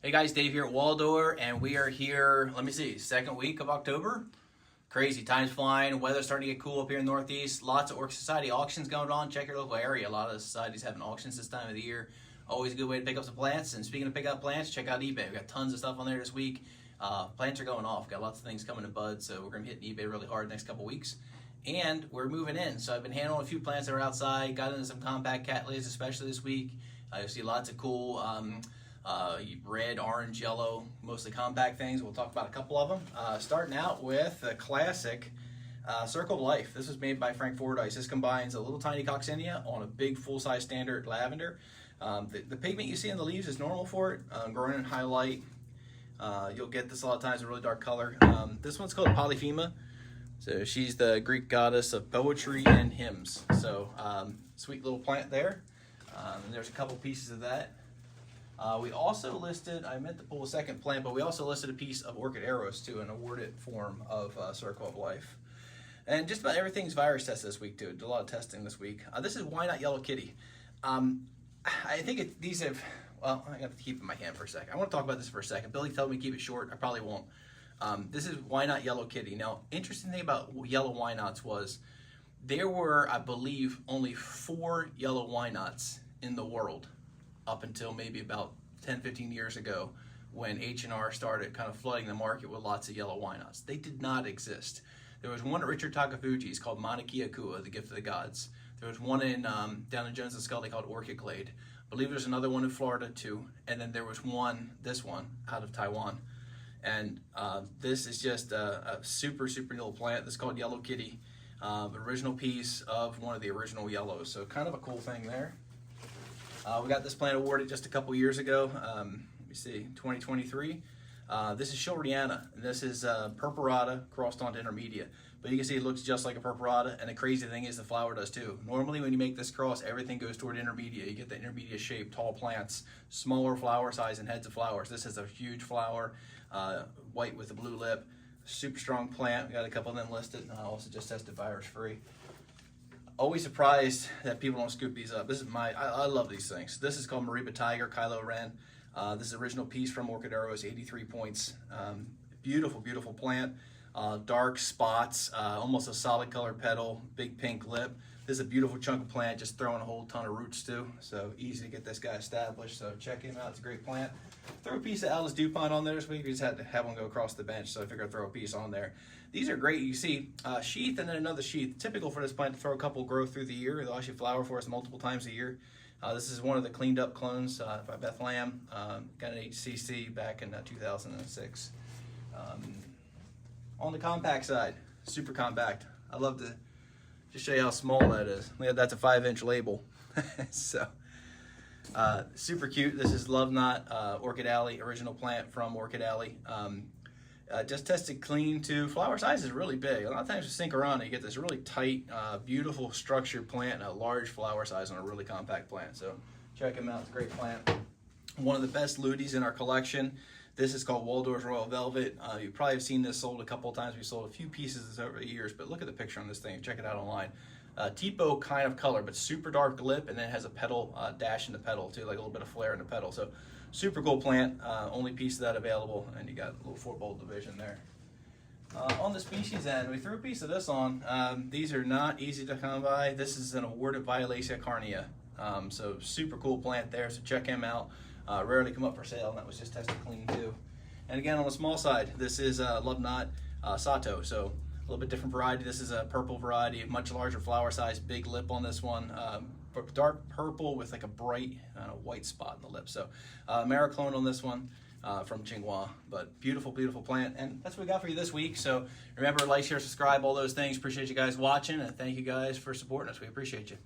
Hey guys, Dave here at Waldor, and we are here, let me see, second week of October. Crazy, time's flying, weather's starting to get cool up here in the Northeast. Lots of Orchid Society auctions going on. Check your local area. A lot of the societies having auctions this time of the year. Always a good way to pick up some plants. And speaking of pick up plants, check out eBay. We've got tons of stuff on there this week. Plants are going off. Got lots of things coming to bud, so we're going to be hitting eBay really hard the next couple weeks. And we're moving in, so I've been handling a few plants that are outside. Got into some compact cattleyas, especially this week. You'll see lots of cool red, orange, yellow, mostly compact things. We'll talk about a couple of them. Starting out with the classic Circle of Life. This was made by Frank Fordyce. This combines a little tiny coccinia on a big full-size standard lavender. The pigment you see in the leaves is normal for it, growing in high light. You'll get this a lot of times in a really dark color. This one's called Polyphema. So she's the Greek goddess of poetry and hymns. So sweet little plant there. And there's a couple pieces of that. We also listed, I meant to pull a second plant, but we also listed a piece of orchid arrows too, an awarded form of Circle of Life. And just about everything's virus tested this week too. Did a lot of testing this week. This is Why Not Yellow Kitty. I think these have, well, I have to keep it in my hand for a second. I want to talk about this for a second. Billy told me to keep it short. I probably won't. This is Why Not Yellow Kitty. Now, interesting thing about yellow why nots was there were, I believe, only 4 yellow why nots in the world up until maybe about 10-15 years ago when H&R started kind of flooding the market with lots of yellow why nots. They did not exist. There was one at Richard Takafuji's called Manakiakua, the gift of the gods. There was one in down in Jones and Scully called Orchid Glade. I believe there's another one in Florida too. And then there was one, this one, out of Taiwan. And this is just a super, super little plant. This is called Yellow Kitty. Original piece of one of the original yellows. So kind of a cool thing there. We got this plant awarded just a couple years ago. Let me see, 2023. This is Shilriana. This is Purpurata crossed onto Intermedia. But you can see it looks just like a Purpurata, and the crazy thing is the flower does too. Normally when you make this cross, everything goes toward Intermedia. You get the Intermedia shape, tall plants, smaller flower size and heads of flowers. This is a huge flower, white with a blue lip. Super strong plant. We got a couple of them listed. Also just tested virus free. Always surprised that people don't scoop these up. This is I love these things. This is called Mariba Tiger, Kylo Ren. This is the original piece from Orchid Arrows, 83 points. Beautiful, beautiful plant. Dark spots, almost a solid colored petal, big pink lip. This is a beautiful chunk of plant, just throwing a whole ton of roots too. So easy to get this guy established. So check him out, it's a great plant. Throw a piece of Alice DuPont on there this week. We just had to have one go across the bench, so I figured I'd throw a piece on there. These are great. You see sheath and then another sheath. Typical for this plant to throw a couple grow through the year. They'll actually flower for us multiple times a year. This is one of the cleaned up clones by Beth Lamb. Got an HCC back in 2006. On the compact side, super compact. I love to just show you how small that is. That's a 5-inch label. So super cute. This is Love Knot Orchid Alley, original plant from Orchid Alley. Just tested clean too. Flower size is really big. A lot of times with Synchorana, you get this really tight, beautiful structured plant and a large flower size on a really compact plant. So check him out. It's a great plant. One of the best luties in our collection. This is called Waldorf's Royal Velvet. You probably have seen this sold a couple of times. We sold a few pieces over the years, but look at the picture on this thing. Check it out online. Tipo kind of color, but super dark lip, and then it has a petal dash in the petal too, like a little bit of flare in the petal. So super cool plant. Only piece of that available, and you got a little 4-bolt division there. On the species end, we threw a piece of this on. These are not easy to come by. This is an awarded Violacea carnea. So super cool plant there. So check him out. Rarely come up for sale, and that was just tested clean too. And again, on the small side, this is Love Knot Sato. So a little bit different variety. This is a purple variety, much larger flower size, big lip on this one. Dark purple with like a bright white spot in the lip. So Mariclone on this one from Tsinghua. But beautiful, beautiful plant. And that's what we got for you this week. So remember, like, share, subscribe, all those things. Appreciate you guys watching, and thank you guys for supporting us. We appreciate you.